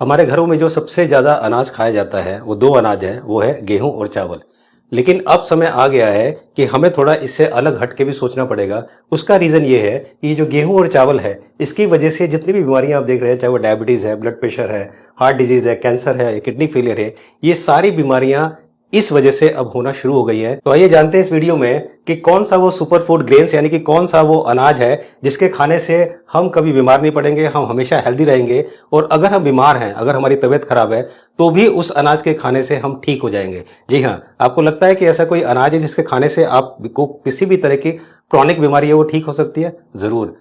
हमारे घरों में जो सबसे ज़्यादा अनाज खाया जाता है वो दो अनाज हैं, वो है गेहूं और चावल। लेकिन अब समय आ गया है कि हमें थोड़ा इससे अलग हट के भी सोचना पड़ेगा। उसका रीज़न ये है कि ये जो गेहूं और चावल है, इसकी वजह से जितनी भी बीमारियां आप देख रहे हैं, चाहे वो डायबिटीज़ है, ब्लड प्रेशर है, हार्ट डिजीज़ है, कैंसर है, किडनी फेलियर है, ये सारी बीमारियां इस वजह से अब होना शुरू हो गई है। तो आइए जानते हैं इस वीडियो में कि कौन सा वो सुपर फूड ग्रेन्स यानी कि कौन सा वो अनाज है जिसके खाने से हम कभी बीमार नहीं पड़ेंगे, हम हमेशा हेल्दी रहेंगे। और अगर हम बीमार हैं, अगर हमारी तबीयत खराब है, तो भी उस अनाज के खाने से हम ठीक हो जाएंगे। जी हाँ, आपको लगता है कि ऐसा कोई अनाज है जिसके खाने से आपको किसी भी तरह की क्रॉनिक बीमारी है वो ठीक हो सकती है? जरूर।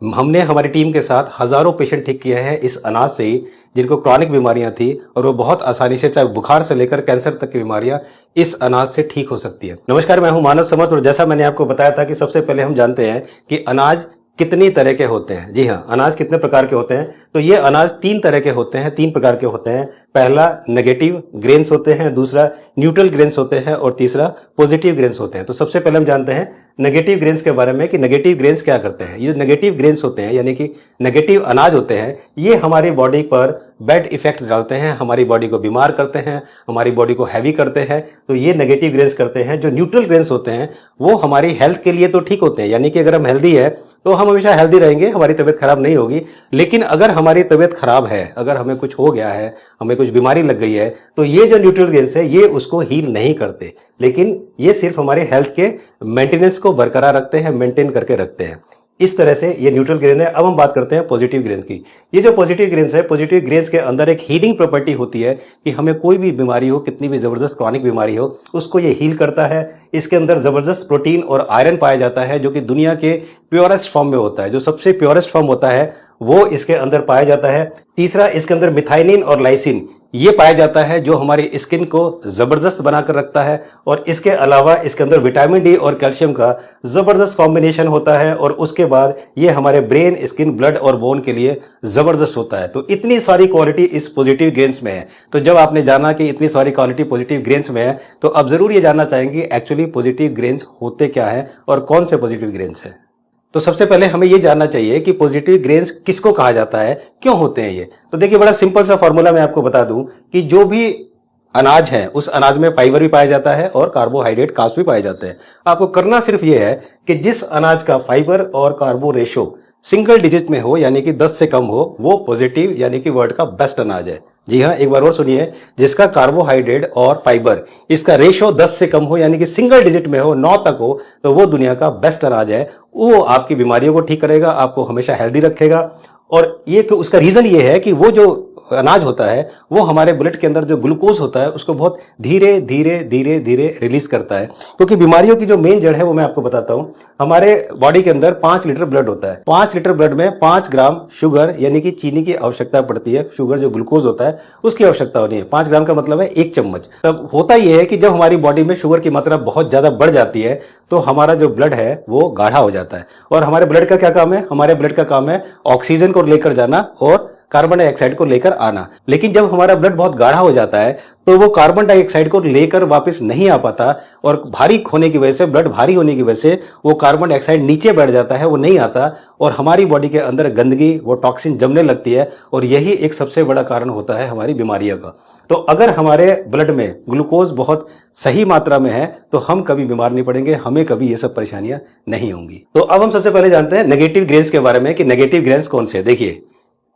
हमने हमारी टीम के साथ हजारों पेशेंट ठीक किए हैं इस अनाज से ही, जिनको क्रॉनिक बीमारियां थी, और वो बहुत आसानी से, चाहे बुखार से लेकर कैंसर तक की बीमारियां इस अनाज से ठीक हो सकती है। नमस्कार, मैं हूं मानस समर्थ, और जैसा मैंने आपको बताया था कि सबसे पहले हम जानते हैं कि अनाज कितनी तरह के होते हैं। जी हाँ, अनाज कितने प्रकार के होते हैं? तो ये अनाज तीन तरह के होते हैं, तीन प्रकार के होते हैं। पहला नेगेटिव ग्रेन्स होते हैं, दूसरा न्यूट्रल ग्रेन्स होते हैं, और तीसरा पॉजिटिव ग्रेन्स होते हैं। तो सबसे पहले हम जानते हैं नेगेटिव ग्रेन्स के बारे में कि नेगेटिव ग्रेन्स क्या करते हैं। ये जो नेगेटिव ग्रेन्स होते हैं यानी कि नेगेटिव अनाज होते हैं, ये हमारी बॉडी पर बैड इफेक्ट्स डालते हैं, हमारी बॉडी को बीमार करते हैं, हमारी बॉडी को हैवी करते हैं। तो ये नेगेटिव ग्रेन्स करते हैं। जो न्यूट्रल ग्रेन्स होते हैं वो हमारी हेल्थ के लिए तो ठीक होते हैं, यानी कि अगर हम हेल्दी है तो हम हमेशा हेल्दी रहेंगे, हमारी तबीयत खराब नहीं होगी। लेकिन अगर हमारी तबीयत खराब है, अगर हमें कुछ हो गया है, हमें कुछ बीमारी लग गई है, तो ये जो न्यूट्रल ग्रेन्स है ये उसको हील नहीं करते, लेकिन ये सिर्फ हमारे हेल्थ के मेंटेनेंस को बरकरार रखते हैं, मेंटेन करके रखते हैं। इस तरह से ये न्यूट्रल ग्रेन है। अब हम बात करते हैं पॉजिटिव ग्रेन्स की। ये जो पॉजिटिव ग्रेन्स है, पॉजिटिव ग्रेन्स के अंदर एक हीलिंग प्रॉपर्टी होती है कि हमें कोई भी बीमारी हो, कितनी भी जबरदस्त क्रॉनिक बीमारी हो, उसको ये हील करता है। इसके अंदर जबरदस्त प्रोटीन और आयरन पाया जाता है, जो कि दुनिया के प्योरेस्ट फॉर्म में होता है। जो सबसे प्योरेस्ट फॉर्म होता है वो इसके अंदर पाया जाता है। तीसरा, इसके अंदर मिथाइनिन और लाइसिन ये पाया जाता है, जो हमारी स्किन को जबरदस्त बनाकर रखता है। और इसके अलावा इसके अंदर विटामिन डी और कैल्शियम का जबरदस्त कॉम्बिनेशन होता है, और उसके बाद ये हमारे ब्रेन, स्किन, ब्लड और बोन के लिए जबरदस्त होता है। तो इतनी सारी क्वालिटी इस पॉजिटिव ग्रेन्स में है। तो जब आपने जाना कि इतनी सारी क्वालिटी पॉजिटिव ग्रेन्स में है, तो अब जरूर ये जानना चाहेंगे एक्चुअली पॉजिटिव ग्रेन्स होते क्या है और कौन से पॉजिटिव ग्रेन्स है। तो सबसे पहले हमें यह जानना चाहिए कि पॉजिटिव ग्रेन्स किसको कहा जाता है, क्यों होते हैं ये। तो देखिए, बड़ा सिंपल सा फॉर्मूला मैं आपको बता दूं कि जो भी अनाज है उस अनाज में फाइबर भी पाया जाता है और कार्बोहाइड्रेट, कार्ब्स भी पाए जाते हैं। आपको करना सिर्फ ये है कि जिस अनाज का फाइबर और कार्बो रेशो सिंगल डिजिट में हो, यानी कि 10 से कम हो, वो पॉजिटिव यानी कि वर्ल्ड का बेस्ट अनाज है। जी हाँ, एक बार और सुनिए, जिसका कार्बोहाइड्रेट और फाइबर इसका रेशो 10 से कम हो, यानी कि सिंगल डिजिट में हो, 9 तक हो, तो वो दुनिया का बेस्ट अनाज है। वो आपकी बीमारियों को ठीक करेगा, आपको हमेशा हेल्दी रखेगा। और ये उसका रीजन ये है कि वो जो अनाज होता है वो हमारे ब्लड के अंदर जो ग्लूकोज होता है उसको बहुत धीरे धीरे धीरे धीरे रिलीज करता है। क्योंकि बीमारियों की जो मेन जड़ है वो मैं आपको बताता हूं। हमारे बॉडी के अंदर 5 लीटर ब्लड होता है। 5 लीटर ब्लड में 5 ग्राम शुगर यानी कि चीनी की आवश्यकता पड़ती है। शुगर जो ग्लूकोज होता है उसकी आवश्यकता होनी है। 5 ग्राम का मतलब है 1 चम्मच। तब होता यह है कि जब हमारी बॉडी में शुगर की मात्रा बहुत ज्यादा बढ़ जाती है तो हमारा जो ब्लड है वो गाढ़ा हो जाता है। और हमारे ब्लड का क्या काम है? हमारे ब्लड का काम है ऑक्सीजन को लेकर जाना और कार्बन डाइऑक्साइड को लेकर आना। लेकिन जब हमारा ब्लड बहुत गाढ़ा हो जाता है तो वो कार्बन डाइऑक्साइड को लेकर वापस नहीं आ पाता, और भारी होने की वजह से, ब्लड भारी होने की वजह से वो कार्बन डाइऑक्साइड नीचे बैठ जाता है, वो नहीं आता, और हमारी बॉडी के अंदर गंदगी, वो टॉक्सिन जमने लगती है। और यही एक सबसे बड़ा कारण होता है हमारी बीमारियों का। तो अगर हमारे ब्लड में ग्लूकोज बहुत सही मात्रा में है तो हम कभी बीमार नहीं पड़ेंगे, हमें कभी ये सब परेशानियां नहीं होंगी। तो अब हम सबसे पहले जानते हैं नेगेटिव ग्रेन्स के बारे में कि नेगेटिव ग्रेन्स कौन से। देखिए,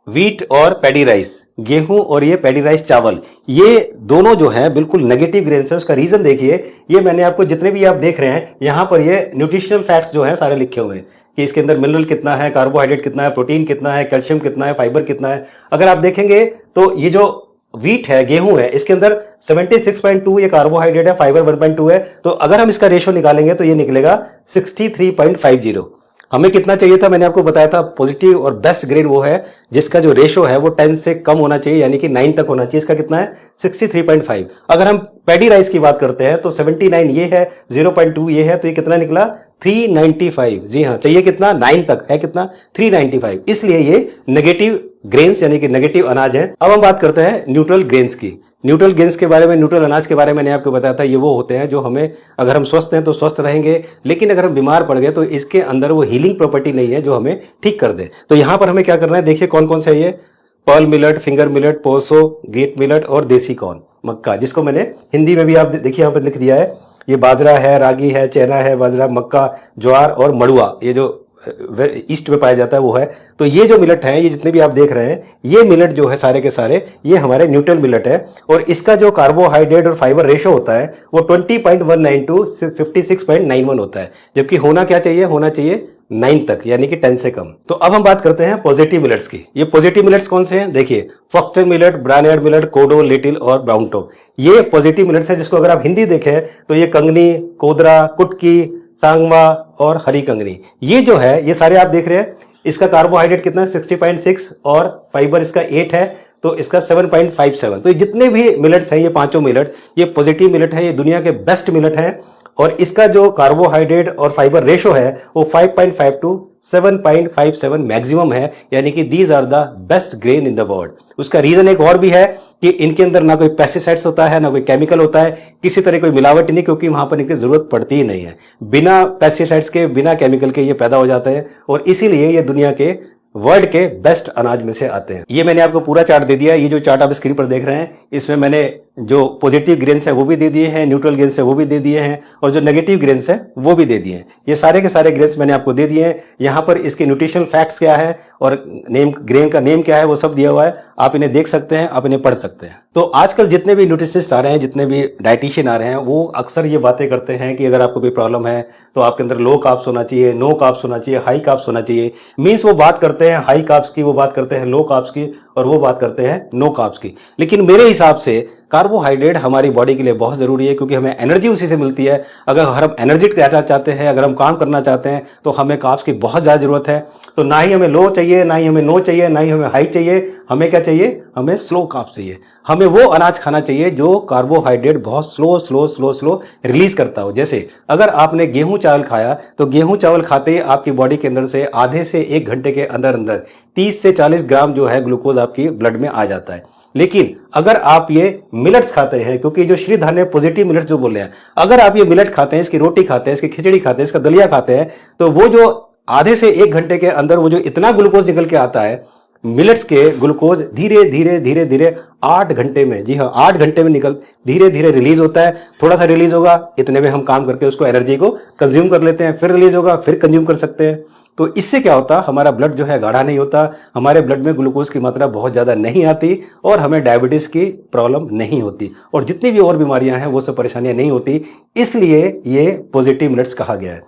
व्हीट और पैडी राइस, गेहूं और ये पैडी राइस चावल, ये दोनों जो हैं बिल्कुल नेगेटिव ग्रेन्स है। उसका रीजन देखिए, ये मैंने आपको जितने भी आप देख रहे हैं यहां पर ये न्यूट्रिशनल फैक्ट्स जो हैं सारे लिखे हुए हैं कि इसके अंदर मिनरल कितना है, कार्बोहाइड्रेट कितना है, प्रोटीन कितना है, कैल्शियम कितना है, फाइबर कितना है। अगर आप देखेंगे तो ये जो व्हीट है, गेहूं है, इसके अंदर 76.2 ये कार्बोहाइड्रेट है, फाइबर 1.2 है। तो अगर हम इसका रेशो निकालेंगे तो ये निकलेगा 63.50। हमें कितना चाहिए था? मैंने आपको बताया था पॉजिटिव और बेस्ट ग्रेन वो है जिसका जो रेशो है वो 10 से कम होना चाहिए, यानी कि 9 तक होना चाहिए। इसका कितना है? 63.5। अगर हम पैडी राइस की बात करते हैं तो 79 ये है, 0.2 ये है, तो ये कितना निकला? 395। जी हाँ, चाहिए कितना? 9 तक है, कितना? 395। इसलिए ये नेगेटिव ग्रेन्स यानी कि नेगेटिव अनाज है। अब हम बात करते हैं न्यूट्रल ग्रेन्स की। न्यूट्रल ग्रेन्स के बारे में, न्यूट्रल अनाज के बारे में मैंने आपको बताया था, ये वो होते हैं जो हमें, अगर हम स्वस्थ हैं तो स्वस्थ रहेंगे, लेकिन अगर हम बीमार पड़ गए तो इसके अंदर वो हीलिंग प्रॉपर्टी नहीं है जो हमें ठीक कर दे। तो यहां पर हमें क्या करना है, देखिए कौन कौन से ये pearl millet, finger millet, proso, great millet और देसी कॉर्न, मक्का, जिसको मैंने हिंदी में भी आप देखिए यहाँ पर लिख दिया है। ये बाजरा है, रागी है, चना है, बाजरा, मक्का, ज्वार और मड़ुआ, ये जो ईस्ट में पाया जाता है वो है। तो ये जो मिलेट है, ये जितने भी आप देख रहे हैं, ये मिलेट जो है सारे के सारे ये हमारे न्यूट्रल मिलेट है। और इसका जो कार्बोहाइड्रेट और फाइबर रेशो होता है वो 20.19 टू 56.91 होता है, जबकि होना क्या चाहिए, होना चाहिए 9 तक, यानी कि 10 से कम। तो अब हम बात करते हैं पॉजिटिव मिलेट्स की। ये पॉजिटिव मिलेट्स कौन से हैं? देखिए, फॉक्सटेल मिलेट, ब्रायनार्ड मिलेट, कोडो, लिटिल और ब्राउन टॉप, ये पॉजिटिव मिलेट्स है, जिसको अगर आप हिंदी देखें तो ये कंगनी, कोदरा, कुटकी, सांगमा और हरी कंगनी, ये जो है ये सारे आप देख रहे हैं। इसका कार्बोहाइड्रेट कितना है? 60.6 और फाइबर इसका 8 है, तो इसका 7.57। तो ये जितने भी मिलेट्स हैं, ये पांचों मिलेट, ये पॉजिटिव मिलेट है, ये दुनिया के बेस्ट मिलेट है। और इसका जो कार्बोहाइड्रेट और फाइबर रेशो है वो 5.5 टू 7.57 मैक्सिमम है, यानी कि these are the best grain in the world. उसका रीजन एक और भी है कि इनके अंदर ना कोई पेस्टिसाइड्स होता है, ना कोई केमिकल होता है, किसी तरह कोई मिलावट नहीं, क्योंकि वहां पर इनकी जरूरत पड़ती ही नहीं है। बिना पेस्टिसाइड्स के, बिना केमिकल के ये पैदा हो जाते हैं और इसीलिए ये दुनिया के वर्ल्ड के बेस्ट अनाज में से आते हैं। ये मैंने आपको पूरा चार्ट दे दिया। ये जो चार्ट आप स्क्रीन पर देख रहे हैं, इसमें मैंने जो पॉजिटिव ग्रेन्स है वो भी दे दिए हैं, न्यूट्रल ग्रेन्स है वो भी दे दिए हैं, और जो नेगेटिव ग्रेन्स है वो भी दे दिए हैं। ये सारे के सारे ग्रेन्स मैंने आपको दे दिए हैं। यहाँ पर इसके न्यूट्रिशनल फैक्ट्स क्या है और नेम, ग्रेन का नेम क्या है, वो सब दिया हुआ है। आप इन्हें देख सकते हैं, आप इन्हें पढ़ सकते हैं। तो आजकल जितने भी न्यूट्रिशनिस्ट आ रहे हैं, जितने भी डाइटिशियन आ रहे हैं, वो अक्सर ये बातें करते हैं कि अगर आपको कोई प्रॉब्लम है तो आपके अंदर लो कार्ब्स होना चाहिए, नो कार्ब्स होना चाहिए, हाई कार्ब्स होना चाहिए। मीन्स वो बात करते हैं हाई कार्ब्स की, वो बात करते हैं लो कार्ब्स की, और वो बात करते हैं नो कार्ब्स की। लेकिन मेरे हिसाब से कार्बोहाइड्रेट हमारी बॉडी के लिए बहुत जरूरी है, क्योंकि हमें एनर्जी उसी से मिलती है। अगर हम एनर्जेटिक रहना चाहते हैं, अगर हम काम करना चाहते हैं, तो हमें कार्ब्स की बहुत ज्यादा जरूरत है। तो ना ही हमें लो चाहिए, ना ही हमें नो चाहिए, ना ही हमें हाई चाहिए। हमें क्या चाहिए? हमें स्लो कार्ब्स चाहिए। हमें वो अनाज खाना चाहिए जो कार्बोहाइड्रेट बहुत slow slow slow slow release करता हो। जैसे अगर आपने गेहूं चावल खाया, तो गेहूं चावल खाते ही आपकी बॉडी के अंदर से आधे से 1 घंटे के अंदर अंदर 30 से 40 ग्राम जो है ग्लूकोज आपकी ब्लड में आ जाता है। लेकिन अगर आप ये मिलेट्स खाते हैं, क्योंकि जो श्री धान्य पॉजिटिव मिलेट्स जो बोल रहे हैं, अगर आप ये मिलेट खाते हैं, इसकी रोटी खाते हैं, इसकी खिचड़ी खाते हैं, इसका दलिया खाते हैं, तो वो जो आधे से 1 घंटे के अंदर वो जो इतना ग्लूकोज निकल के आता है, मिलेट्स के ग्लूकोज धीरे धीरे धीरे धीरे 8 घंटे में, जी हाँ 8 घंटे में निकल धीरे धीरे रिलीज होता है। थोड़ा सा रिलीज होगा, इतने में हम काम करके उसको एनर्जी को कंज्यूम कर लेते हैं, फिर रिलीज होगा, फिर कंज्यूम कर सकते हैं। तो इससे क्या होता, हमारा ब्लड जो है गाढ़ा नहीं होता, हमारे ब्लड में ग्लूकोज की मात्रा बहुत ज्यादा नहीं आती और हमें डायबिटीज की प्रॉब्लम नहीं होती, और जितनी भी और बीमारियां हैं वो सब परेशानियां नहीं होती। इसलिए ये पॉजिटिव मिलेट्स कहा गया है।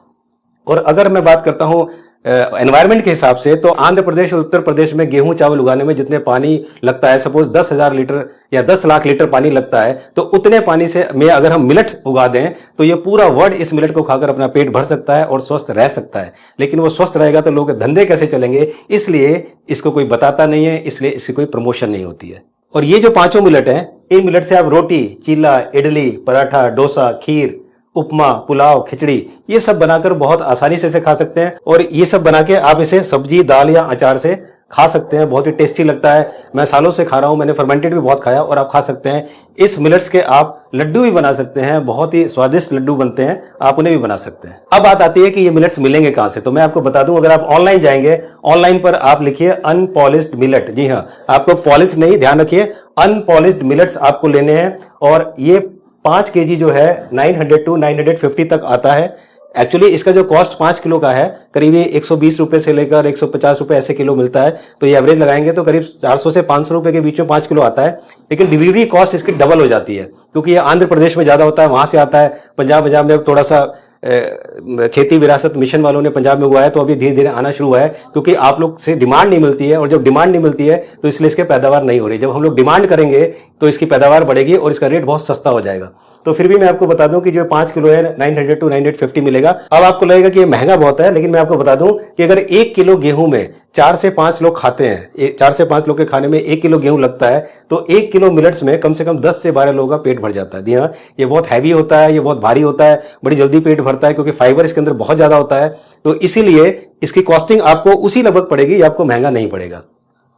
और अगर मैं बात करता हूं एनवायरमेंट के हिसाब से, तो आंध्र प्रदेश और उत्तर प्रदेश में गेहूं चावल उगाने में जितने पानी लगता है, सपोज 10,000 लीटर या 10 लाख लीटर पानी लगता है, तो उतने पानी से में अगर हम मिलेट उगा दें तो ये पूरा वर्ल्ड इस मिलेट को खाकर अपना पेट भर सकता है और स्वस्थ रह सकता है। लेकिन वो स्वस्थ रहेगा तो लोग धंधे कैसे चलेंगे, इसलिए इसको कोई बताता नहीं है, इसलिए इसकी कोई प्रमोशन नहीं होती है। और ये जो पांचों मिलेट हैं, इन मिलेट से आप रोटी, चीला, इडली, पराठा, डोसा, खीर, उपमा, पुलाव, खिचड़ी, ये सब बनाकर बहुत आसानी से इसे खा सकते हैं। और ये सब बना के आप इसे सब्जी, दाल या अचार से खा सकते हैं। बहुत ही टेस्टी लगता है। मैं सालों से खा रहा हूं, मैंने फर्मेंटेड भी बहुत खाया, और आप खा सकते हैं। इस मिलेट्स के आप लड्डू भी बना सकते हैं, बहुत ही स्वादिष्ट लड्डू बनते हैं, आप उन्हें भी बना सकते हैं। अब बात आती है कि ये मिलेट्स मिलेंगे कहां से, तो मैं आपको बता दूं, अगर आप ऑनलाइन जाएंगे, ऑनलाइन पर आप लिखिए अनपॉलिश्ड मिलेट। जी हाँ, आपको पॉलिश नहीं, ध्यान रखिए, अनपॉलिश्ड मिलेट्स आपको लेने हैं। और ये 5 केजी जो है 900 टू 950 तक आता है। एक्चुअली इसका जो कॉस्ट 5 किलो का है, करीब 120 रुपए से लेकर 150 रुपए ऐसे किलो मिलता है। तो ये एवरेज लगाएंगे तो करीब 400 से 500 रुपए के बीच में 5 किलो आता है। लेकिन डिलीवरी कॉस्ट इसकी डबल हो जाती है, क्योंकि ये आंध्र प्रदेश में ज्यादा होता है, वहां से आता है। पंजाब में थोड़ा सा खेती विरासत मिशन वालों ने पंजाब में उगाया, तो अभी धीरे धीरे आना शुरू हुआ है, क्योंकि आप लोग से डिमांड नहीं मिलती है, और जब डिमांड नहीं मिलती है तो इसलिए इसके पैदावार नहीं हो रही। जब हम लोग डिमांड करेंगे तो इसकी पैदावार बढ़ेगी और इसका रेट बहुत सस्ता हो जाएगा। तो फिर भी मैं आपको बता दूं कि जो 5 किलो है 900 टू 950 मिलेगा। अब आपको लगेगा कि ये महंगा बहुत है, लेकिन मैं आपको बता दूं कि अगर 1 किलो गेहूं में 4 से 5 लोग खाते हैं, 4 से 5 लोग के खाने में 1 किलो गेहूं लगता है, तो 1 किलो मिलेट्स में कम से कम 10 से 12 लोगों का पेट भर जाता है। जी हाँ, ये बहुत हैवी होता है, ये बहुत भारी होता है, बड़ी जल्दी पेट भरता है, क्योंकि फाइबर इसके अंदर बहुत ज्यादा होता है। तो इसीलिए इसकी कॉस्टिंग आपको उसी लगभग पड़ेगी, आपको महंगा नहीं पड़ेगा।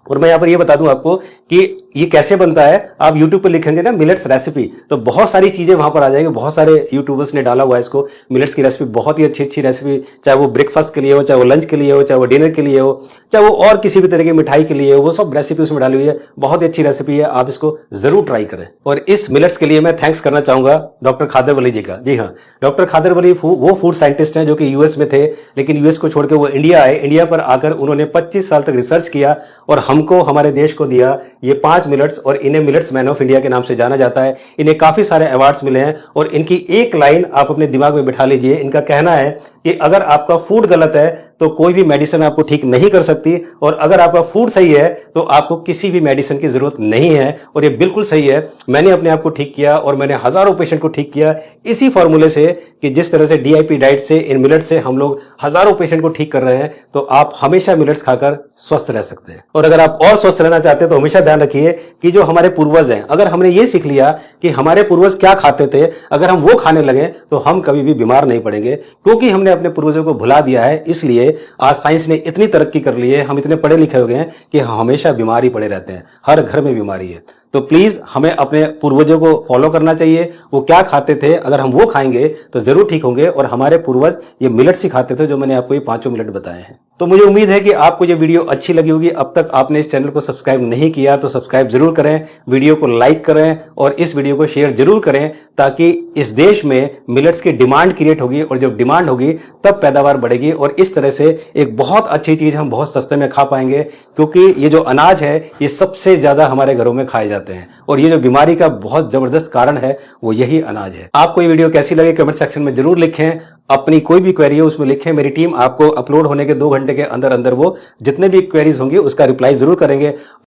और मैं यहाँ पर ये बता दूं आपको कि ये कैसे बनता है, आप YouTube पे लिखेंगे ना मिलेट्स रेसिपी, तो बहुत सारी चीजें वहां पर आ जाएंगी। बहुत सारे यूट्यूबर्स ने डाला हुआ है इसको, मिलेट्स की रेसिपी, बहुत ही अच्छी अच्छी रेसिपी, चाहे वो ब्रेकफास्ट के लिए हो, चाहे वो लंच के लिए हो, चाहे वो डिनर के लिए हो, चाहे वो और किसी भी तरह की मिठाई के लिए हो, वो सब रेसिपी उसमें डाली हुई है। बहुत ही अच्छी रेसिपी है, आप इसको जरूर ट्राई करें। और इस मिलेट्स के लिए मैं थैंक्स करना चाहूंगा डॉक्टर खादर वली जी का। जी हाँ, डॉक्टर खादर वली वो फूड साइंटिस्ट हैं जो कि यूएस में थे, लेकिन यूएस को छोड़ के वो इंडिया आए। इंडिया पर आकर उन्होंने 25 साल तक रिसर्च किया और हमको, हमारे देश को दिया ये 5 मिलेट्स, और इन्हें मिलेट्स मैन ऑफ इंडिया के नाम से जाना जाता है। इन्हें काफी सारे अवार्ड्स मिले हैं। और इनकी एक लाइन आप अपने दिमाग में बिठा लीजिए, इनका कहना है कि अगर आपका फूड गलत है तो कोई भी मेडिसिन आपको ठीक नहीं कर सकती, और अगर आपका फूड सही है तो आपको किसी भी मेडिसिन की जरूरत नहीं है। और ये बिल्कुल सही है। मैंने अपने आप को ठीक किया और मैंने हजारों पेशेंट को ठीक किया इसी फॉर्मूले से, कि जिस तरह से डीआईपी डाइट से, इन मिलेट से हम लोग हजारों पेशेंट को ठीक कर रहे हैं। तो आप हमेशा मिलेट्स खाकर स्वस्थ रह सकते हैं। और अगर आप और स्वस्थ रहना चाहते हैं तो हमेशा ध्यान रखिए कि जो हमारे पूर्वज हैं, अगर हमने ये सीख लिया कि हमारे पूर्वज क्या खाते थे, अगर हम वो खाने लगे तो हम कभी भी बीमार नहीं पड़ेंगे, क्योंकि हमने अपने पूर्वजों को भुला दिया है। इसलिए आज साइंस ने इतनी तरक्की कर ली है, हम इतने पढ़े लिखे हो गए हैं कि हमेशा बीमार ही पड़े रहते हैं। हर घर में बीमारी है। तो प्लीज हमें अपने पूर्वजों को फॉलो करना चाहिए। वो क्या खाते थे, अगर हम वो खाएंगे तो जरूर ठीक होंगे। और हमारे पूर्वज ये मिलेट्स ही खाते थे, जो मैंने आपको ये 5 मिलेट बताए हैं। तो मुझे उम्मीद है कि आपको ये वीडियो अच्छी लगी होगी। अब तक आपने इस चैनल को सब्सक्राइब नहीं किया तो सब्सक्राइब जरूर करें, वीडियो को लाइक करें और इस वीडियो को शेयर जरूर करें, ताकि इस देश में मिलेट्स की डिमांड क्रिएट होगी, और जब डिमांड होगी तब पैदावार बढ़ेगी, और इस तरह से एक बहुत अच्छी चीज हम बहुत सस्ते में खा पाएंगे। क्योंकि ये जो अनाज है ये सबसे ज्यादा हमारे घरों में खाए जाते हैं, और ये जो बीमारी का बहुत जबरदस्त कारण है वो यही अनाज है। आपको ये वीडियो कैसी लगे कमेंट सेक्शन में जरूर लिखें। अपनी कोई भी क्वेरी हो उसमें लिखें। मेरी टीम आपको अपलोड होने के 2 घंटे के अंदर अंदर वो जितने भी क्वेरीज होंगी उसका रिप्लाई जरूर करेंगे।